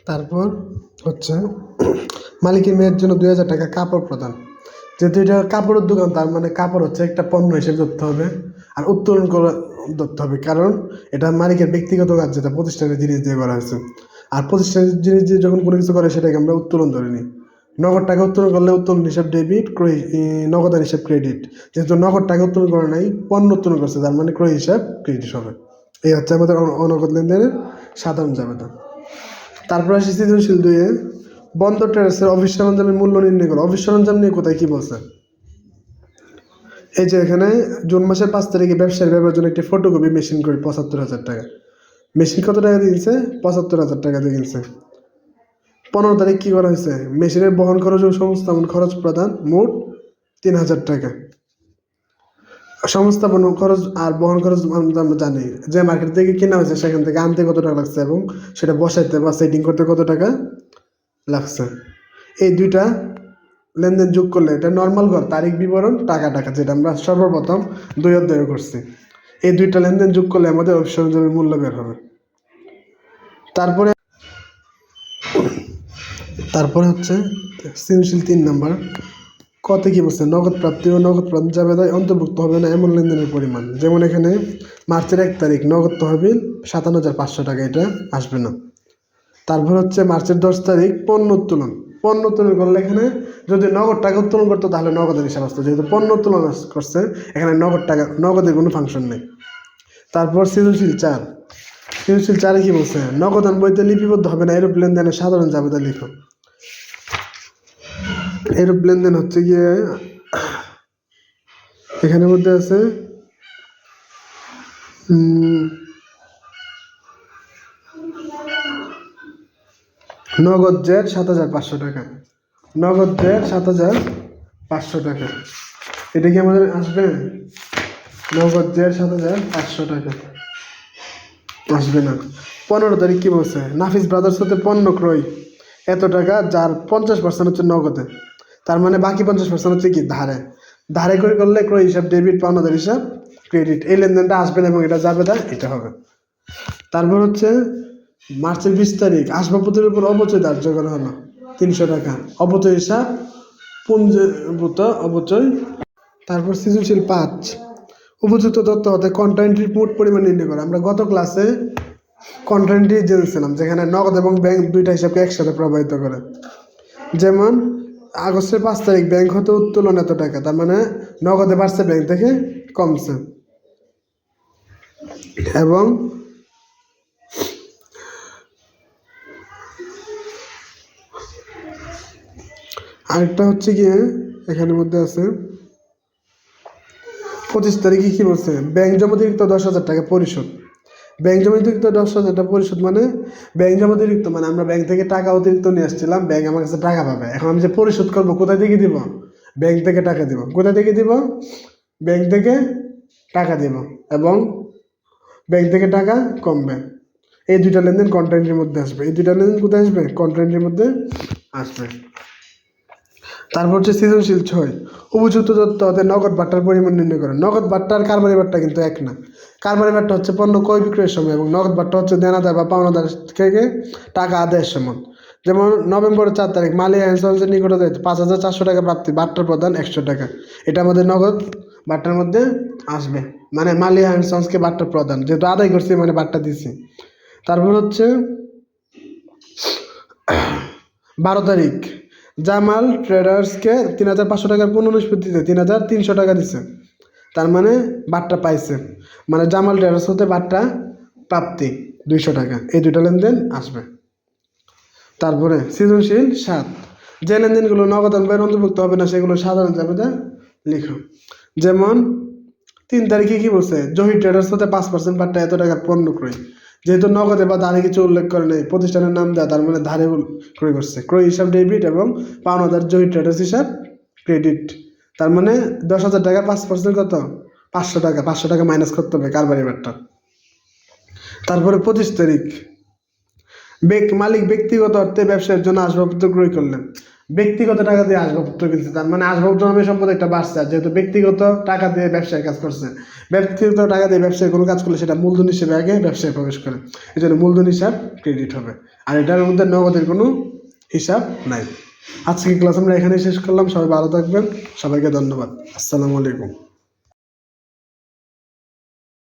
তারপর হচ্ছে মালিকের মেয়ের জন্য 2000 টাকা কাপড় প্রদান। যেহেতু এটা কাপড়ের দোকান, তার মানে কাপড় হচ্ছে একটা পণ্য হিসেবে ধরতে হবে আর উত্তোলন করে ধরতে হবে, কারণ এটা মালিকের ব্যক্তিগত কাজ, যেটা প্রতিষ্ঠানের জিনিস দিয়ে করা হয়েছে। আর প্রতিষ্ঠানের জিনিস দিয়ে যখন কোনো কিছু করে সেটাকে আমরা উত্তোলন ধরে নিই। নগদ টাকা উত্তোলন করলে উত্তোলন হিসাব ডেবিট, নগদান হিসাব ক্রেডিট। যেহেতু নগদ টাকা উত্তোলন করে নাই, পণ্য উত্তোলন করছে, তার মানে ক্রয় হিসাব ক্রেডিট হবে। এই হচ্ছে আমাদের অনগদ লেনদেনের সাধারণ জাবেদা। তারপর আসি সৃজনশীল 2-এ, বন্দর ট্রেডার্সের অফিস সরঞ্জামের মূল্য নির্ণয় করো। অফিস সরঞ্জাম নিয়ে কোথায় কি বলছে? এই যে এখানে জুন মাসের 5 তারিখে ব্যবসায়ীর ব্যবহারের জন্য একটি ফটোকপি মেশিন করে 75,000 টাকা। মেশিন কত টাকা দিয়ে কিনছে? 75,000 টাকা দিয়ে কিনছে। 15 তারিখ কি করা হয়েছে? মেশিনের বহন খরচ ও সংস্থাপন খরচ প্রদান মোট 3,000 টাকা। সংস্থাপন খরচ আর বহন খরচ আমরা জানি, যে মার্কেট থেকে কেনা হয়েছে সেখান থেকে আনতে কত টাকা লাগছে এবং সেটা বসাইতে বা সেটিং করতে কত টাকা লাগছে। এই দুইটা লেনদেন যোগ করলে এটা নর্মাল ঘর তারিখ বিবরণ টাকা, যেটা আমরা সর্বপ্রথম 2 অধ্যায়ে করছি। এই দুইটা লেনদেন যোগ করলে আমাদের অফিস সরঞ্জামের মূল্য বের হবে। তারপরে হচ্ছে সৃজনশীল 3 নাম্বার, কত কি বলছে? নগদ প্রাপ্তি ও নগদ প্রদান জাবেদায় অন্তর্ভুক্ত হবে না এমন লেনদেনের পরিমাণ। যেমন এখানে মার্চের 1 তারিখ নগদ তহবিল 57,500 টাকা, এটা আসবে না। তারপর হচ্ছে মার্চের 10 তারিখ পণ্য উত্তোলন করলে এখানে যদি নগদ টাকা উত্তোলন করতো তাহলে নগদের হিসাব আসতো। যেহেতু পণ্য উত্তোলন করছে, এখানে নগদের কোনো ফাংশন নেই। তারপর সৃজনশীল 4-এ কি বলছে? নগদান বইতে লিপিবদ্ধ হবে না এরূপ লেনদেনের সাধারণ জাবেদা লিখো। এরূপ লেনদেন হচ্ছে গিয়ে এখানের মধ্যে আছে নগদ জের 7,500 টাকা, নগদ জের 7,500 টাকা। এটা কি আমাদের আসবে? নগদ জের 7,500 টাকা আসবে না। 15 তারিখ কি বলছে? নাফিস ব্রাদার্স হতে পণ্য ক্রয় এত টাকা, যার 50% হচ্ছে নগদে, তার মানে বাকি 50% হচ্ছে কি ধারে করে করলে ক্রয় হিসাব ডেবিট, পাওনাদার হিসাব ক্রেডিট। এই লেনদেনটা আসবে না এবং এটা জাবেদা, এটা হবে। তারপর হচ্ছে মার্চের 20 তারিখ আসবাবপত্রের উপর অবচয় ধার্য করা হলো 300 টাকা, অবচয় হিসাব পুঞ্জীভূত অবচয়। তারপর সৃজনশীল 5, উপযুক্ত তথ্য হতে কন্টেন্টের মোট পরিমাণ নির্ণয় করা। আমরা গত ক্লাসে কন্টেন্টই জেনেছিলাম, যেখানে নগদ এবং ব্যাংক দুইটা হিসাবকে একসাথে প্রভাবিত করে। যেমন আগস্টের 5 তারিখ ব্যাংক হতে উত্তোলন এত টাকা, তার মানে নগদে বাড়ছে, ব্যাংক থেকে কমছে। এবং আরেকটা হচ্ছে গিয়ে এখানের মধ্যে আছে 25 তারিখে কি বলছে? ব্যাংক জমাতিরিক্ত 10,000 টাকা পরিশোধ। ব্যাংক জমাতিরিক্ত 10,000 টাকা পরিশোধ মানে ব্যাংক জমাতিরিক্ত মানে আমরা ব্যাংক থেকে টাকা অতিরিক্ত নিয়ে আসছিলাম, ব্যাংক আমার কাছে টাকা পাবে। এখন আমি যে পরিশোধ করবো কোথায় থেকে দিব? ব্যাংক থেকে টাকা দিব। কোথায় থেকে দিব? ব্যাংক থেকে টাকা দিব এবং ব্যাংক থেকে টাকা কমবে। এই দুইটা লেনদেন কন্টেন্টের মধ্যে আসবে। এই দুইটা লেনদেন কোথায় আসবে? কন্টেন্টের মধ্যে আসবে। তারপর হচ্ছে সৃজনশীল 6, উপযুক্ত তথ্য হতে নগদ বাট্টার পরিমাণ নির্ণয় করেন। নগদ বাট্টা আর কারবারি বাট্টা কিন্তু এক না। কারবারি বাট্টা হচ্ছে পণ্য ক্রয় বিক্রয়ের সময় এবং নগদ বাট্টা হচ্ছে দেনাদার বা পাওনাদার থেকে টাকা আদায়ের সময়। যেমন নভেম্বরের 4 তারিখ মালিয়া ইন্স্যুরেন্সের নিকটে 5,400 টাকা প্রাপ্তি, বাট্টার প্রদান 100 টাকা। এটা আমাদের নগদ বাট্টার মধ্যে আসবে, মানে মালিয়া ইন্স্যুরেন্সকে বাট্টার প্রদান, যেহেতু আদায় করছি মানে বাট্টা দিছি। তারপর হচ্ছে 12 তারিখ জামাল ট্রেডার্সকে 3,500 টাকার পুনঃনিষ্পত্তিতে 3,300 টাকা দিচ্ছে, তার মানে বাট্টা পাইছে, মানে জামাল ট্রেডার্স হতে বাট্টা প্রাপ্তি 200 টাকা। এই দুটো লেনদেন আসবে। তারপরে সৃজনশীল 7, যে লেনদেনগুলো নগদান ব্যয়ের অন্তর্ভুক্ত হবে না সেগুলো সাধারণ জাবেদা লিখো। যেমন 3 তারিখে কি বলছে? জহি ট্রেডার্স হতে 5% বাট্টা এত টাকার পণ্য ক্রয়। যেহেতু নগদে বা ধারে কিছু উল্লেখ করে নেই, প্রতিষ্ঠানের নাম দেওয়া, তার মানে ধারে ক্রয় করছে। ক্রয় হিসাব ডেবিট এবং পাওনাদার জহি ট্রেডার্স হিসাব ক্রেডিট। তার মানে 10,000 টাকা 5% কত? 500 টাকা। 500 টাকা মাইনাস করতে হবে কারবারি বাট্টা। তারপরে 25 তারিখ মালিক ব্যক্তিগত অর্থে ব্যবসায়ের জন্য আসবাবপত্র ক্রয় করলেন। ব্যক্তিগত টাকা দিয়ে আসবাবপত্র কিনছে, তার মানে আসবাবপত্র সম্পদ একটা বাড়ছে। আর যেহেতু ব্যক্তিগত টাকা দিয়ে ব্যবসায় কাজ করছে, ব্যক্তিগত টাকা দিয়ে ব্যবসায় কোনো কাজ করলে সেটা মূলধন হিসেবে আগে ব্যবসায় প্রবেশ করে, এই জন্য মূলধন হিসাব ক্রেডিট হবে। আর এটার মধ্যে নগদের কোনো হিসাব নাই। আজকে ক্লাস আমরা এখানেই শেষ করলাম। সবাই ভালো থাকবেন, সবাইকে ধন্যবাদ। আসসালামু আলাইকুম।